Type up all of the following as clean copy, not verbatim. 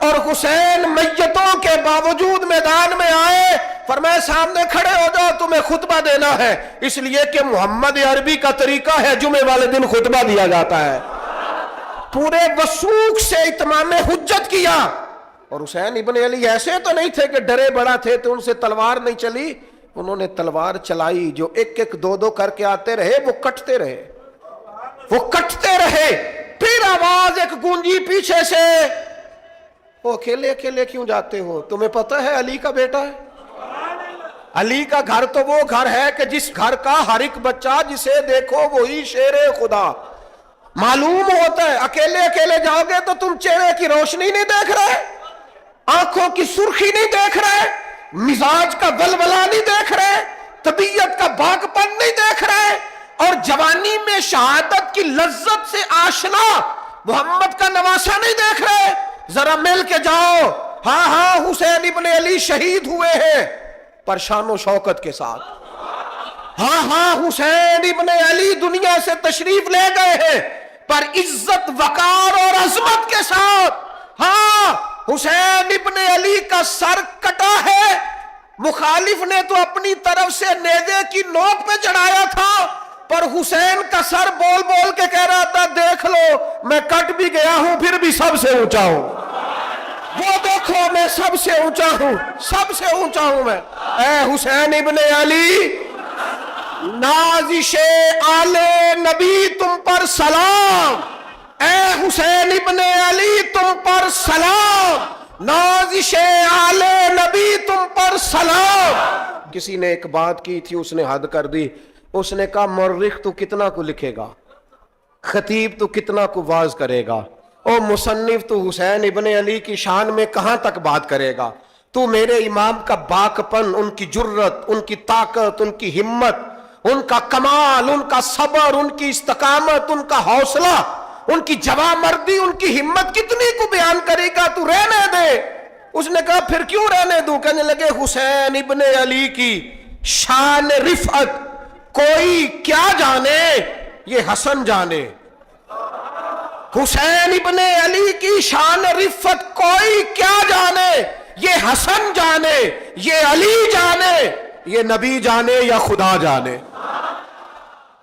اور حسین میتوں کے باوجود میدان میں آئے، فرمایا سامنے کھڑے ہو جاؤ، تمہیں خطبہ دینا ہے، اس لیے کہ محمد عربی کا طریقہ ہے جمعے والے دن خطبہ دیا جاتا ہے۔ پورے وثوق سے اتمام حجت کیا۔ اور حسین ابن علی ایسے تو نہیں تھے کہ ڈرے بڑا تھے تو ان سے تلوار نہیں چلی، انہوں نے تلوار چلائی، جو ایک ایک دو دو کر کے آتے رہے وہ کٹتے رہے، وہ کٹتے رہے۔ پھر آواز ایک گونجی پیچھے سے، وہ اکیلے اکیلے کیوں جاتے ہو؟ تمہیں پتہ ہے علی کا بیٹا ہے؟ علی کا گھر تو وہ گھر ہے کہ جس گھر کا ہر ایک بچہ جسے دیکھو وہی شیر خدا۔ معلوم ہوتا ہے اکیلے اکیلے جاؤ گے تو تم چہرے کی روشنی نہیں دیکھ رہے، آنکھوں کی سرخی نہیں دیکھ رہے، مزاج کا ولولہ نہیں دیکھ رہے، طبیعت کا باغ پن نہیں دیکھ رہے، اور جوانی میں شہادت کی لذت سے آشنا محمد کا نواسا نہیں دیکھ رہے۔ ذرا مل کے جاؤ، ہاں ہاں حسین ابن علی شہید ہوئے ہیں پر شان و شوکت کے ساتھ، ہاں ہاں حسین ابن علی دنیا سے تشریف لے گئے ہیں پر عزت وقار اور عظمت کے ساتھ۔ ہاں حسین ابن علی کا سر کٹا ہے، مخالف نے تو اپنی طرف سے نیزے کی نوک پہ چڑھایا تھا، پر حسین کا سر بول بول کے کہہ رہا تھا دیکھ لو میں کٹ بھی گیا ہوں پھر بھی سب سے اونچا ہوں، وہ دیکھو میں سب سے اونچا ہوں، سب سے اونچا ہوں میں۔ اے حسین ابن علی، نازش آل نبی تم پر سلام، اے حسین ابن علی تم پر سلام، نازش آل نبی تم پر سلام۔ کسی نے ایک بات کی تھی، اس نے حد کر دی، اس نے کہا مورخ تو کتنا کو لکھے گا، خطیب تو کتنا کو واز کرے گا، او مصنف تو حسین ابن علی کی شان میں کہاں تک بات کرے گا؟ تو میرے امام کا باکپن، ان کی جرت، ان کی طاقت، ان کی ہمت، ان کا کمال، ان کا صبر، ان کی استقامت، ان کا حوصلہ، ان کی جوامردی، ان کی ہمت کتنی کو بیان کرے گا؟ تو رہنے دے۔ اس نے کہا پھر کیوں رہنے دوں؟ کہنے لگے حسین ابن علی کی شان رفعت کوئی کیا جانے، یہ حسن جانے۔ حسین ابن علی کی شان رفعت کوئی کیا جانے، یہ حسن جانے، یہ علی جانے، یہ نبی جانے یا خدا جانے۔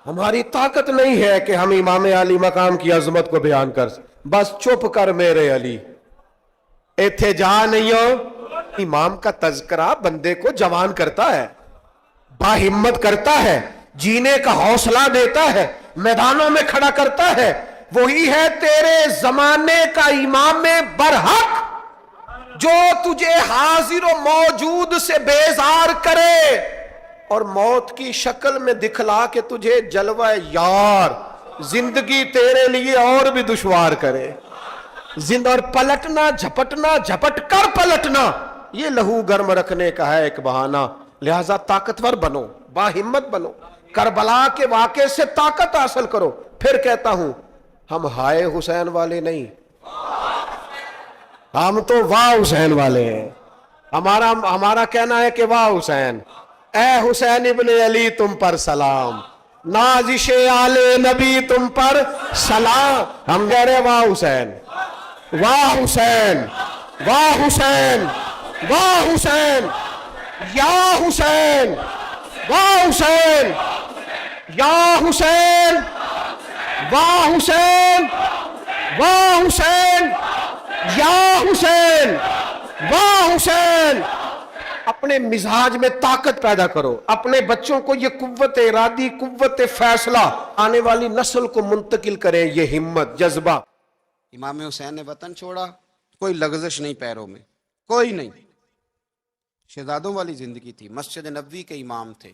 ہماری طاقت نہیں ہے کہ ہم امام علی مقام کی عظمت کو بیان کر سکیں، بس چپ کر میرے علی، ایتھے جا نہیں ہو۔ امام کا تذکرہ بندے کو جوان کرتا ہے، باہمت کرتا ہے، جینے کا حوصلہ دیتا ہے، میدانوں میں کھڑا کرتا ہے۔ وہی ہے تیرے زمانے کا امام برحق جو تجھے حاضر و موجود سے بیزار کرے اور موت کی شکل میں دکھلا کے تجھے جلوہ یار، زندگی تیرے لیے اور بھی دشوار کرے۔ اور پلٹنا، جھپٹنا، جھپٹ کر پلٹنا، یہ لہو گرم رکھنے کا ہے ایک بہانہ۔ لہذا طاقتور بنو، باہمت بنو، کربلا کے واقعے سے طاقت حاصل کرو۔ پھر کہتا ہوں ہم ہائے حسین والے نہیں، ہم تو واہ حسین والے ہیں۔ ہمارا کہنا ہے کہ واہ حسین، اے حسین ابن علی تم پر سلام، نازش آل نبی تم پر سلام۔ ہم کہہ رہے واہ حسین، واہ حسین، واہ حسین، واہ حسین، یا حسین، واہ حسین، یا حسین، واہ حسین، واہ حسین، یا حسین، واہ حسین۔ اپنے مزاج میں طاقت پیدا کرو، اپنے بچوں کو یہ قوت ارادی، قوت فیصلہ آنے والی نسل کو منتقل کریں، یہ ہمت، جذبہ۔ امام حسین نے وطن چھوڑا، کوئی لغزش نہیں پیروں میں، کوئی نہیں، شہزادوں والی زندگی تھی، مسجد نبوی کے امام تھے،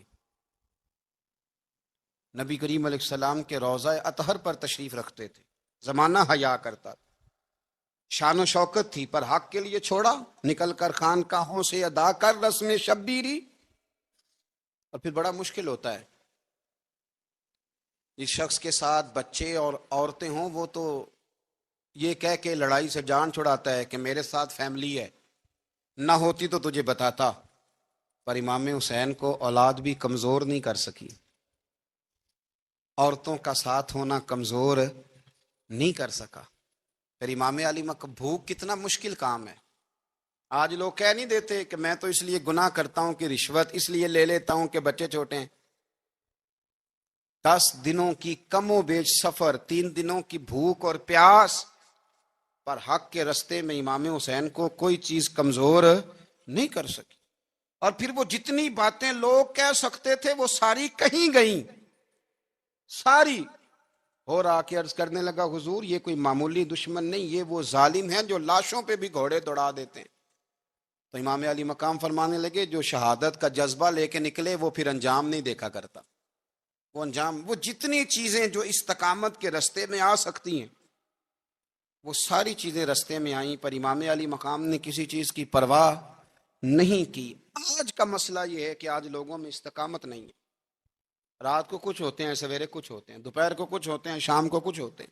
نبی کریم علیہ السلام کے روضہ اطہر پر تشریف رکھتے تھے، زمانہ حیا کرتا تھا، شان و شوکت تھی، پر حق کے لیے چھوڑا، نکل کر خانقاہوں سے ادا کر رسم شبیری۔ اور پھر بڑا مشکل ہوتا ہے، جس شخص کے ساتھ بچے اور عورتیں ہوں وہ تو یہ کہہ کے لڑائی سے جان چھڑاتا ہے کہ میرے ساتھ فیملی ہے، نہ ہوتی تو تجھے بتاتا، پر امام حسین کو اولاد بھی کمزور نہیں کر سکی، عورتوں کا ساتھ ہونا کمزور نہیں کر سکا۔ پھر امام علی بھوک کتنا مشکل کام ہے. آج لوگ کہہ نہیں دیتے کہ میں تو اس لیے گناہ کرتا ہوں کہ رشوت اس لیے لے لیتا ہوں کہ بچے چھوٹے ہیں. 10 دنوں کی کم و بیش سفر، 3 دنوں کی بھوک اور پیاس، پر حق کے رستے میں امام حسین کو کوئی چیز کمزور نہیں کر سکی. اور پھر وہ جتنی باتیں لوگ کہہ سکتے تھے وہ ساری کہیں گئیں، ساری. اور آ کے عرض کرنے لگا حضور یہ کوئی معمولی دشمن نہیں، یہ وہ ظالم ہیں جو لاشوں پہ بھی گھوڑے دوڑا دیتے ہیں. تو امام علی مقام فرمانے لگے جو شہادت کا جذبہ لے کے نکلے وہ پھر انجام نہیں دیکھا کرتا. وہ انجام، وہ جتنی چیزیں جو استقامت کے رستے میں آ سکتی ہیں وہ ساری چیزیں رستے میں آئیں، پر امام علی مقام نے کسی چیز کی پرواہ نہیں کی. آج کا مسئلہ یہ ہے کہ آج لوگوں میں استقامت نہیں ہے. رات کو کچھ ہوتے ہیں، سویرے کچھ ہوتے ہیں، دوپہر کو کچھ ہوتے ہیں، شام کو کچھ ہوتے ہیں.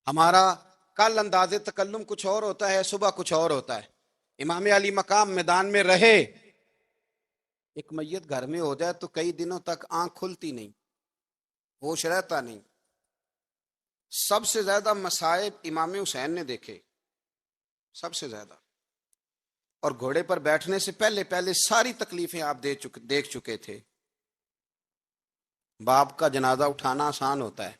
ہمارا کل انداز تکلم کچھ اور ہوتا ہے، صبح کچھ اور ہوتا ہے. امام علی مقام میدان میں رہے. ایک میت گھر میں ہو جائے تو کئی دنوں تک آنکھ کھلتی نہیں، ہوش رہتا نہیں. سب سے زیادہ مصائب امام حسین نے دیکھے، سب سے زیادہ. اور گھوڑے پر بیٹھنے سے پہلے پہلے ساری تکلیفیں آپ دیکھ چکے تھے. باپ کا جنازہ اٹھانا آسان ہوتا ہے،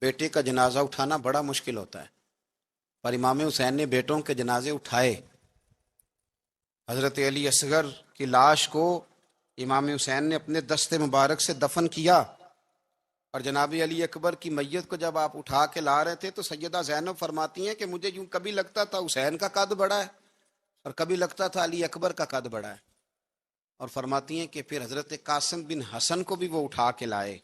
بیٹے کا جنازہ اٹھانا بڑا مشکل ہوتا ہے. پر امام حسین نے بیٹوں کے جنازے اٹھائے. حضرت علی اصغر کی لاش کو امام حسین نے اپنے دست مبارک سے دفن کیا. اور جناب علی اکبر کی میت کو جب آپ اٹھا کے لا رہے تھے تو سیدہ زینب فرماتی ہیں کہ مجھے یوں کبھی لگتا تھا حسین کا قد بڑا ہے اور کبھی لگتا تھا علی اکبر کا قد بڑا ہے. اور فرماتی ہیں کہ پھر حضرت قاسم بن حسن کو بھی وہ اٹھا کے لائے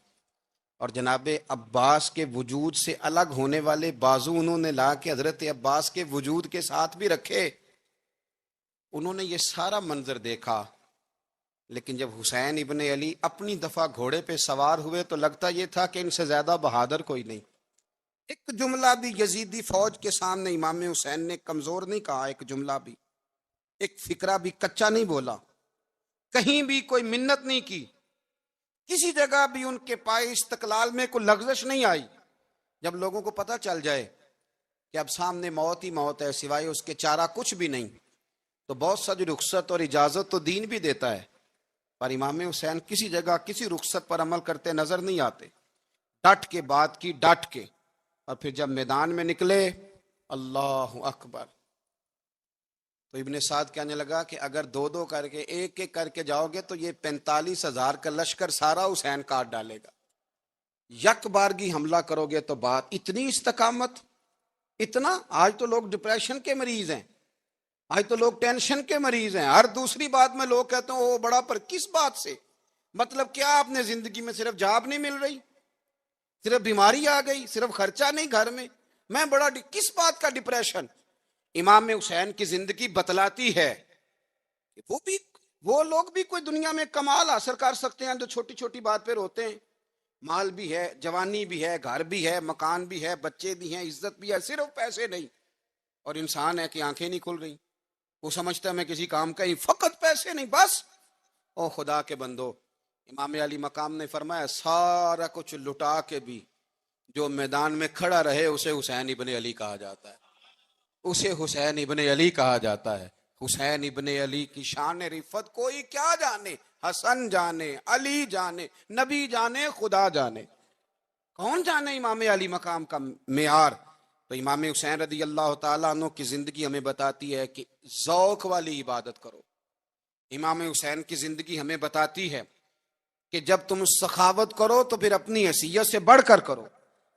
اور جناب عباس کے وجود سے الگ ہونے والے بازو انہوں نے لا کے حضرت عباس کے وجود کے ساتھ بھی رکھے. انہوں نے یہ سارا منظر دیکھا. لیکن جب حسین ابن علی اپنی دفعہ گھوڑے پہ سوار ہوئے تو لگتا یہ تھا کہ ان سے زیادہ بہادر کوئی نہیں. ایک جملہ بھی یزیدی فوج کے سامنے امام حسین نے کمزور نہیں کہا، ایک جملہ بھی، ایک فکرہ بھی کچا نہیں بولا، کہیں بھی کوئی منت نہیں کی، کسی جگہ بھی ان کے پائے استقلال میں کوئی لغزش نہیں آئی. جب لوگوں کو پتہ چل جائے کہ اب سامنے موت ہی موت ہے، سوائے اس کے چارہ کچھ بھی نہیں، تو بہت ساری رخصت اور اجازت تو دین بھی دیتا ہے. پر امام حسین کسی جگہ کسی رخصت پر عمل کرتے نظر نہیں آتے. ڈٹ کے بات کی، ڈٹ کے. اور پھر جب میدان میں نکلے، اللہ اکبر. تو ابن سعد کہنے لگا کہ اگر 2 کر کے ایک ایک کر کے جاؤ گے تو یہ 45,000 کا لشکر سارا حسین کاٹ ڈالے گا. یک بارگی حملہ کرو گے تو بات. اتنی استقامت، اتنا. آج تو لوگ ڈپریشن کے مریض ہیں، آج تو لوگ ٹینشن کے مریض ہیں. ہر دوسری بات میں لوگ کہتے ہیں وہ بڑا، پر کس بات سے؟ مطلب کیا آپ نے زندگی میں صرف جاب نہیں مل رہی، صرف بیماری آ گئی، صرف خرچہ نہیں گھر میں بڑا کس بات کا ڈپریشن؟ امام حسین کی زندگی بتلاتی ہے کہ وہ لوگ بھی کوئی دنیا میں کمال حاصل کر سکتے ہیں جو چھوٹی چھوٹی بات پہ روتے ہیں. مال بھی ہے، جوانی بھی ہے، گھر بھی ہے، مکان بھی ہے، بچے بھی ہیں، عزت بھی ہے، صرف پیسے نہیں. اور انسان ہے کہ آنکھیں نہیں کھل رہی، وہ سمجھتا ہے میں کسی کام کا ہی، فقط پیسے نہیں بس. او خدا کے بندو، امام علی مقام نے فرمایا سارا کچھ لٹا کے بھی جو میدان میں کھڑا رہے اسے حسین ابن علی کہا جاتا ہے، اسے حسین ابن علی کہا جاتا ہے. حسین ابن علی کی شان رفت کوئی کیا جانے، حسن جانے، علی جانے، نبی جانے، خدا جانے، کون جانے امام علی مقام کا معیار. تو امام حسین رضی اللہ تعالیٰ عنہ کی زندگی ہمیں بتاتی ہے کہ ذوق والی عبادت کرو. امام حسین کی زندگی ہمیں بتاتی ہے کہ جب تم سخاوت کرو تو پھر اپنی حیثیت سے بڑھ کر کرو.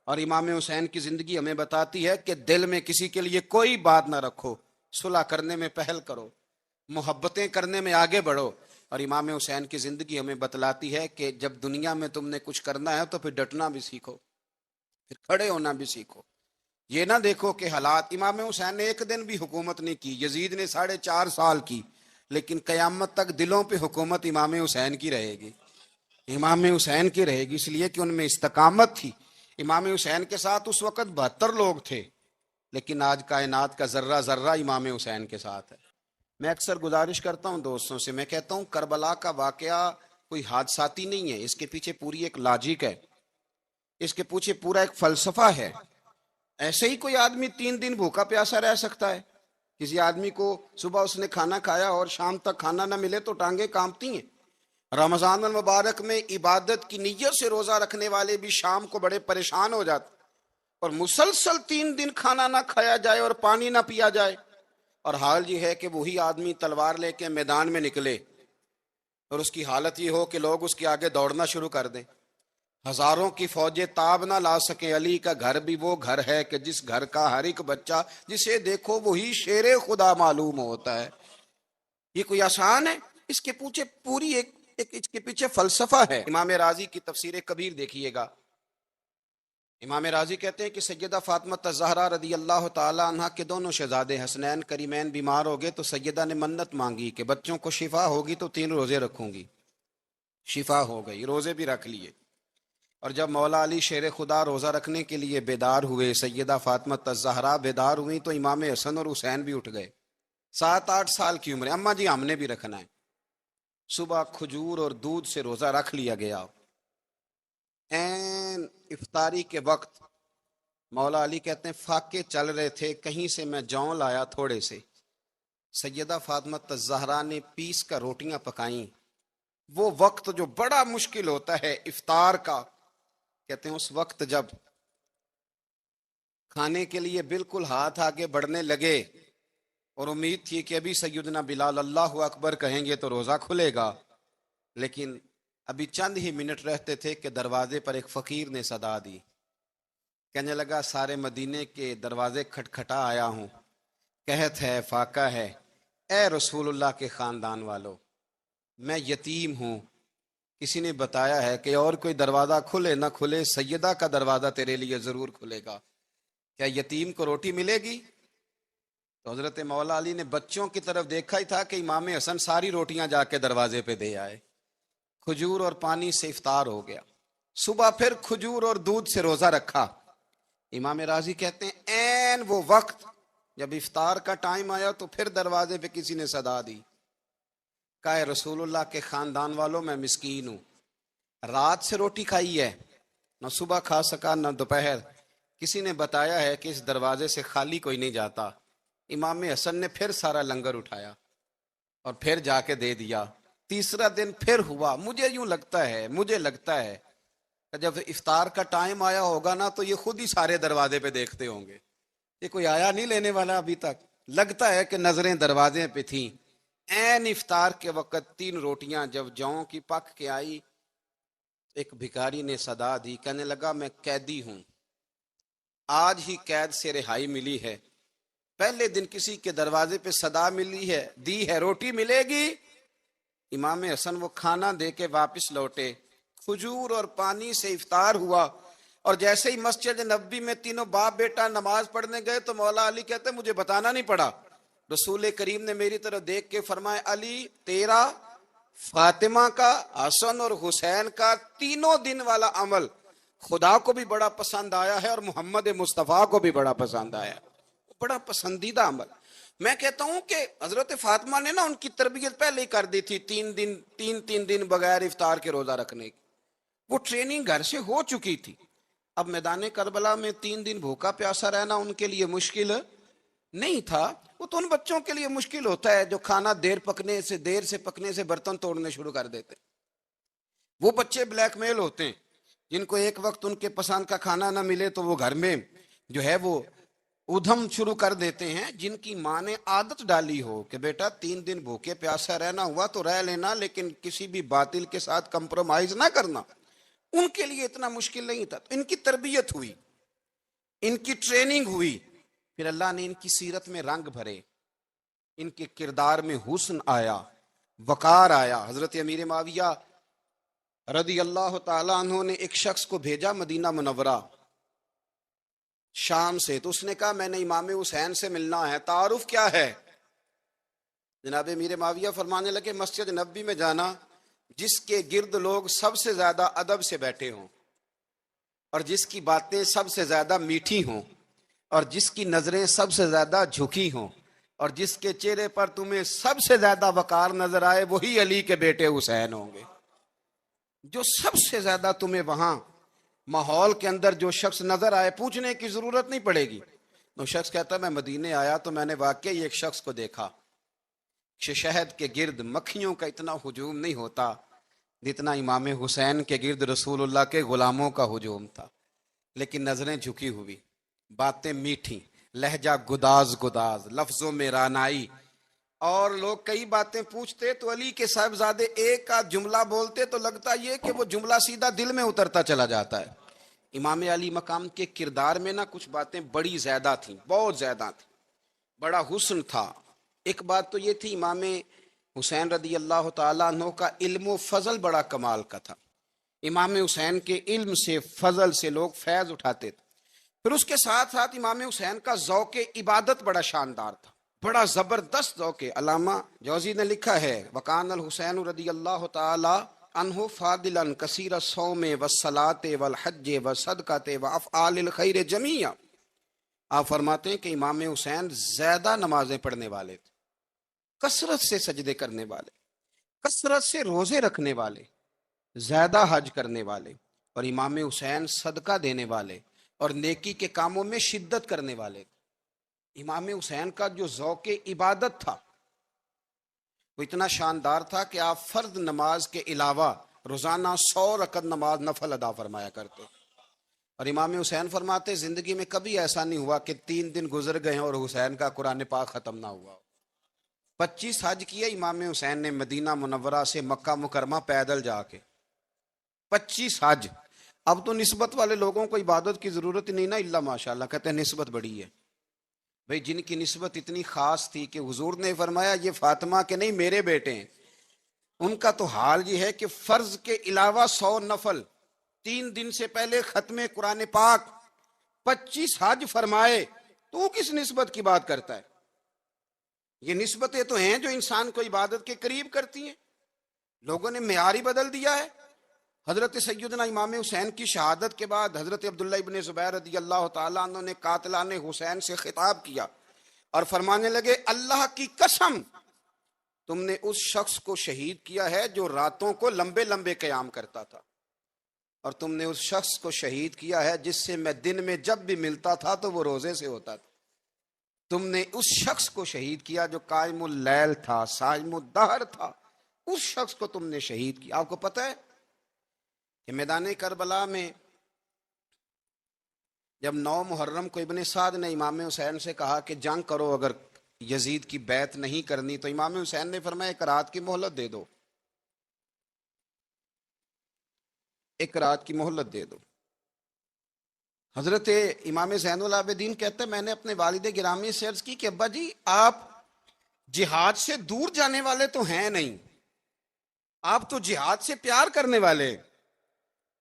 اور امام حسین کی زندگی ہمیں بتاتی ہے کہ دل میں کسی کے لیے کوئی بات نہ رکھو، صلح کرنے میں پہل کرو، محبتیں کرنے میں آگے بڑھو. اور امام حسین کی زندگی ہمیں بتلاتی ہے کہ جب دنیا میں تم نے کچھ کرنا ہے تو پھر ڈٹنا بھی سیکھو، پھر کھڑے ہونا بھی سیکھو. یہ نہ دیکھو کہ حالات. امام حسین نے ایک دن بھی حکومت نہیں کی، یزید نے 4.5 سال کی، لیکن قیامت تک دلوں پہ حکومت امام حسین کی رہے گی، امام حسین کی رہے گی، اس لیے کہ ان میں استقامت تھی. امام حسین کے ساتھ اس وقت 72 لوگ تھے، لیکن آج کائنات کا ذرہ ذرہ امام حسین کے ساتھ ہے. میں اکثر گزارش کرتا ہوں دوستوں سے، میں کہتا ہوں کربلا کا واقعہ کوئی حادثاتی نہیں ہے، اس کے پیچھے پوری ایک لاجک ہے، اس کے پیچھے پورا ایک فلسفہ ہے. ایسے ہی کوئی آدمی 3 دن بھوکا پیاسا رہ سکتا ہے؟ کسی آدمی کو صبح اس نے کھانا کھایا اور شام تک کھانا نہ ملے تو ٹانگیں کانپتی ہیں۔ رمضان المبارک میں عبادت کی نیت سے روزہ رکھنے والے بھی شام کو بڑے پریشان ہو جاتے، اور مسلسل 3 دن کھانا نہ کھایا جائے اور پانی نہ پیا جائے، اور حال یہ ہے کہ وہی آدمی تلوار لے کے میدان میں نکلے اور اس کی حالت یہ ہو کہ لوگ اس کے آگے دوڑنا شروع کر دیں، ہزاروں کی فوجیں تاب نہ لا سکیں۔ علی کا گھر بھی وہ گھر ہے کہ جس گھر کا ہر ایک بچہ جسے دیکھو وہی شیر خدا معلوم ہوتا ہے۔ یہ کوئی آسان ہے؟ اس کے پیچھے پوری اس کے پیچھے فلسفہ ہے۔ امام راضی کی تفسیر کبیر دیکھیے گا، امام راضی کہتے ہیں کہ سیدہ فاطمہ الزہرا رضی اللہ تعالی عنہ کے دونوں شہزادے حسنین کریمین بیمار ہو گئے تو سیدہ نے منت مانگی کہ بچوں کو شفا ہوگی تو 3 روزے رکھوں گی۔ شفا ہو گئی، روزے بھی رکھ لیے، اور جب مولا علی شیر خدا روزہ رکھنے کے لیے بیدار ہوئے، سیدہ فاطمہ الزہرا بیدار ہوئی تو امام حسن اور حسین بھی اٹھ گئے، 7-8 سال کی عمر، اماں جی ہم نے بھی رکھنا ہے۔ صبح کھجور اور دودھ سے روزہ رکھ لیا گیا۔ این افطاری کے وقت مولا علی کہتے ہیں فاقے چل رہے تھے، کہیں سے میں جون لایا تھوڑے سے، سیدہ فاطمہ الزہرا نے پیس کر روٹیاں پکائیں۔ وہ وقت جو بڑا مشکل ہوتا ہے افطار کا، کہتے ہیں اس وقت جب کھانے کے لیے بالکل ہاتھ آگے بڑھنے لگے اور امید تھی کہ ابھی سیدنا بلال اللہ اکبر کہیں گے تو روزہ کھلے گا، لیکن ابھی چند ہی منٹ رہتے تھے کہ دروازے پر ایک فقیر نے صدا دی، کہنے لگا سارے مدینے کے دروازے کھٹکھٹا آیا ہوں، قحط ہے، فاقہ ہے، اے رسول اللہ کے خاندان والو، میں یتیم ہوں، کسی نے بتایا ہے کہ اور کوئی دروازہ کھلے نہ کھلے سیدہ کا دروازہ تیرے لیے ضرور کھلے گا، کیا یتیم کو روٹی ملے گی؟ تو حضرت مولا علی نے بچوں کی طرف دیکھا ہی تھا کہ امام حسن ساری روٹیاں جا کے دروازے پہ دے آئے، کھجور اور پانی سے افطار ہو گیا۔ صبح پھر کھجور اور دودھ سے روزہ رکھا۔ امام راضی کہتے ہیں این وہ وقت جب افطار کا ٹائم آیا تو پھر دروازے پہ کسی نے صدا دی، کہا رسول اللہ کے خاندان والوں میں مسکین ہوں، رات سے روٹی کھائی ہے، نہ صبح کھا سکا نہ دوپہر، کسی نے بتایا ہے کہ اس دروازے سے خالی کوئی نہیں جاتا۔ امام حسن نے پھر سارا لنگر اٹھایا اور پھر جا کے دے دیا۔ تیسرا دن پھر ہوا، مجھے لگتا ہے کہ جب افطار کا ٹائم آیا ہوگا نا تو یہ خود ہی سارے دروازے پہ دیکھتے ہوں گے، یہ کوئی آیا نہیں لینے والا ابھی تک، لگتا ہے کہ نظریں دروازے پہ تھیں۔ این افطار کے وقت 3 روٹیاں جب جاؤں کی پک کے آئی، ایک بھکاری نے صدا دی، کہنے لگا میں قیدی ہوں، آج ہی قید سے رہائی ملی ہے، پہلے دن کسی کے دروازے پہ صدا دی ہے روٹی ملے گی۔ امام حسن وہ کھانا دے کے واپس لوٹے، کھجور اور پانی سے افطار ہوا، اور جیسے ہی مسجد نبوی میں تینوں باپ بیٹا نماز پڑھنے گئے تو مولا علی کہتے مجھے بتانا نہیں پڑا، رسول کریم نے میری طرف دیکھ کے فرمایا علی تیرا، فاطمہ کا، حسن اور حسین کا 3 دن والا عمل خدا کو بھی بڑا پسند آیا ہے اور محمد مصطفیٰ کو بھی بڑا پسند آیا، بڑا پسندیدہ عمل۔ میں کہتا ہوں کہ حضرت فاطمہ نے نا ان کی تربیت پہلے ہی کر دی تھی، 3 دن بغیر افطار کے روزہ رکھنے کی، وہ ٹریننگ گھر سے ہو چکی تھی۔ اب میدان کربلا میں 3 دن بھوکا پیاسا رہنا ان کے لیے مشکل نہیں تھا، وہ تو ان بچوں کے لیے مشکل ہوتا ہے جو کھانا دیر سے پکنے سے برتن توڑنے شروع کر دیتے، وہ بچے بلیک میل ہوتے ہیں جن کو ایک وقت ان کے پسند کا کھانا نہ ملے تو وہ گھر میں جو ہے وہ ادھم شروع کر دیتے ہیں، جن کی ماں نے عادت ڈالی ہو کہ بیٹا 3 دن بھوکے پیاسا رہنا ہوا تو رہ لینا، لیکن کسی بھی باطل کے ساتھ کمپرومائز نہ کرنا، ان کے لیے اتنا مشکل نہیں تھا۔ ان کی تربیت ہوئی، ان کی ٹریننگ ہوئی، پھر اللہ نے ان کی سیرت میں رنگ بھرے، ان کے کردار میں حسن آیا، وقار آیا۔ حضرت امیر معاویہ رضی اللہ تعالیٰ عنہ نے ایک شخص کو بھیجا مدینہ منورہ شام سے، تو اس نے کہا میں نے امام حسین سے ملنا ہے، تعارف کیا ہے؟ جناب امیر معاویہ فرمانے لگے مسجد نبوی میں جانا جس کے گرد لوگ سب سے زیادہ ادب سے بیٹھے ہوں اور جس کی باتیں سب سے زیادہ میٹھی ہوں اور جس کی نظریں سب سے زیادہ جھکی ہوں اور جس کے چہرے پر تمہیں سب سے زیادہ وقار نظر آئے، وہی علی کے بیٹے حسین ہوں گے۔ جو سب سے زیادہ تمہیں وہاں ماحول کے اندر جو شخص نظر آئے پوچھنے کی ضرورت نہیں پڑے گی. وہ شخص کہتا میں مدینے آیا تو میں نے واقعی ایک شخص کو دیکھا کہ شہد کے گرد مکھیوں کا اتنا ہجوم نہیں ہوتا جتنا امام حسین کے گرد رسول اللہ کے غلاموں کا ہجوم تھا. لیکن نظریں جھکی ہوئی، باتیں میٹھی، لہجہ گداز گداز، لفظوں میں رانائی، اور لوگ کئی باتیں پوچھتے تو علی کے صاحبزادے ایک آدھ جملہ بولتے تو لگتا یہ کہ وہ جملہ سیدھا دل میں اترتا چلا جاتا ہے. امام علی مقام کے کردار میں نا کچھ باتیں بڑی زیادہ تھیں، بہت زیادہ تھیں. بڑا حسن تھا. ایک بات تو یہ تھی امام حسین رضی اللہ تعالیٰ عنہ کا علم و فضل بڑا کمال کا تھا. امام حسین کے علم سے فضل سے لوگ فیض اٹھاتے تھے. پھر اس کے ساتھ ساتھ امام حسین کا ذوق عبادت بڑا شاندار تھا، بڑا زبردست ذوق. علامہ جوزی نے لکھا ہے وکان الحسین رضی اللہ تعالی عنہ فاضلا کثیر الصوم والصلاۃ والحج والصدقۃ وافعال الخیر جمیعا. آپ فرماتے ہیں کہ امام حسین زیادہ نمازیں پڑھنے والے تھے، کثرت سے سجدے کرنے والے، کثرت سے روزے رکھنے والے، زیادہ حج کرنے والے، اور امام حسین صدقہ دینے والے اور نیکی کے کاموں میں شدت کرنے والے. امام حسین کا جو ذوق عبادت تھا وہ اتنا شاندار تھا کہ آپ فرض نماز کے علاوہ روزانہ 100 رکعت نماز نفل ادا فرمایا کرتے. اور امام حسین فرماتے زندگی میں کبھی ایسا نہیں ہوا کہ 3 دن گزر گئے اور حسین کا قرآن پاک ختم نہ ہوا. 25 حج کیے امام حسین نے مدینہ منورہ سے مکہ مکرمہ پیدل جا کے، 25 حج. اب تو نسبت والے لوگوں کو عبادت کی ضرورت نہیں نا، اللہ ماشاء اللہ کہتے ہیں نسبت بڑی ہے. بھئی جن کی نسبت اتنی خاص تھی کہ حضور نے فرمایا یہ فاطمہ کے نہیں میرے بیٹے ہیں، ان کا تو حال یہ ہے کہ فرض کے علاوہ 100 نفل، 3 دن سے پہلے ختم قرآن پاک، 25 حج فرمائے. تو کس نسبت کی بات کرتا ہے؟ یہ نسبتیں تو ہیں جو انسان کو عبادت کے قریب کرتی ہیں. لوگوں نے معیار ہی بدل دیا ہے. حضرت سیدنا امام حسین کی شہادت کے بعد حضرت عبداللہ ابن زبیر رضی اللہ تعالیٰ عنہ نے قاتلان حسین سے خطاب کیا اور فرمانے لگے اللہ کی قسم تم نے اس شخص کو شہید کیا ہے جو راتوں کو لمبے لمبے قیام کرتا تھا، اور تم نے اس شخص کو شہید کیا ہے جس سے میں دن میں جب بھی ملتا تھا تو وہ روزے سے ہوتا تھا. تم نے اس شخص کو شہید کیا جو قائم اللیل تھا، صائم الدہر تھا، اس شخص کو تم نے شہید کیا. آپ کو پتہ ہے کہ میدان کربلا میں جب 9 محرم کو ابن سعد نے امام حسین سے کہا کہ جنگ کرو اگر یزید کی بیعت نہیں کرنی، تو امام حسین نے فرمایا 1 رات کی مہلت دے دو، 1 رات کی مہلت دے دو. حضرت امام زین العابدین کہتے ہیں میں نے اپنے والد گرامی سے عرض کی کہ ابا جی آپ جہاد سے دور جانے والے تو ہیں نہیں، آپ تو جہاد سے پیار کرنے والے،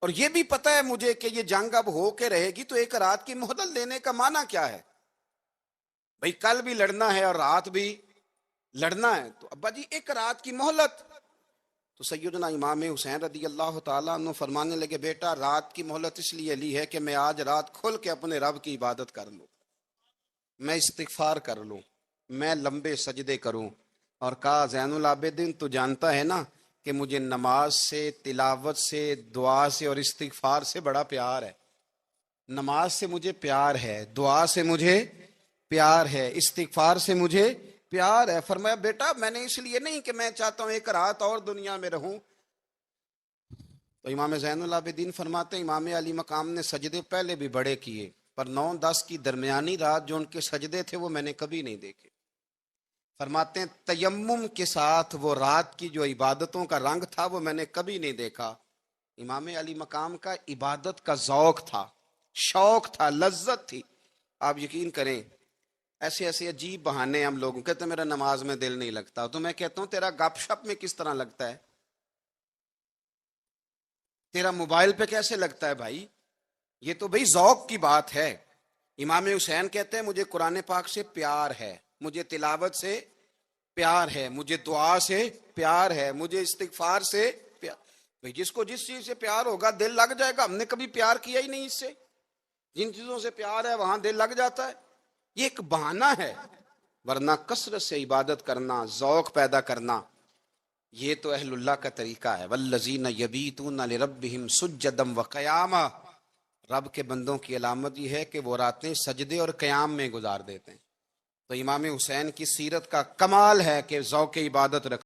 اور یہ بھی پتہ ہے مجھے کہ یہ جنگ اب ہو کے رہے گی، تو 1 رات کی مہلت لینے کا معنی کیا ہے؟ بھئی کل بھی لڑنا ہے اور رات بھی لڑنا ہے، تو ابا جی 1 رات کی مہلت. تو سیدنا امام حسین رضی اللہ تعالیٰ عنہ فرمانے لگے بیٹا رات کی مہلت اس لیے لی ہے کہ میں آج رات کھل کے اپنے رب کی عبادت کر لوں، میں استغفار کر لوں، میں لمبے سجدے کروں. اور کہا زین العابدین تو جانتا ہے نا کہ مجھے نماز سے، تلاوت سے، دعا سے اور استغفار سے بڑا پیار ہے. نماز سے مجھے پیار ہے، دعا سے مجھے پیار ہے، استغفار سے مجھے پیار ہے. فرمایا بیٹا میں نے اس لیے نہیں کہ میں چاہتا ہوں 1 رات اور دنیا میں رہوں. تو امام زین العابدین فرماتے ہیں امام علی مقام نے سجدے پہلے بھی بڑے کیے، پر 9-10 کی درمیانی رات جو ان کے سجدے تھے وہ میں نے کبھی نہیں دیکھے. فرماتے ہیں تیمم کے ساتھ وہ رات کی جو عبادتوں کا رنگ تھا وہ میں نے کبھی نہیں دیکھا. امام علی مقام کا عبادت کا ذوق تھا، شوق تھا، لذت تھی. آپ یقین کریں ایسے ایسے عجیب بہانے ہم لوگوں کہتے ہیں میرا نماز میں دل نہیں لگتا، تو میں کہتا ہوں تیرا گپ شپ میں کس طرح لگتا ہے، تیرا موبائل پہ کیسے لگتا ہے بھائی؟ یہ تو بھائی ذوق کی بات ہے. امام حسین کہتے ہیں مجھے قرآن پاک سے پیار ہے، مجھے تلاوت سے پیار ہے، مجھے دعا سے پیار ہے، مجھے استغفار سے پیار. بھائی جس کو جس چیز سے پیار ہوگا دل لگ جائے گا. ہم نے کبھی پیار کیا ہی نہیں اس سے، جن چیزوں سے پیار ہے وہاں دل لگ جاتا ہے. یہ ایک بہانہ ہے، ورنہ کثرت سے عبادت کرنا، ذوق پیدا کرنا، یہ تو اہل اللہ کا طریقہ ہے. والذین یبیتون لربہم سجدا وقیاما. رب کے بندوں کی علامت یہ ہے کہ وہ راتیں سجدے اور قیام میں گزار دیتے ہیں. تو امام حسین کی سیرت کا کمال ہے کہ ذوق عبادت رکھ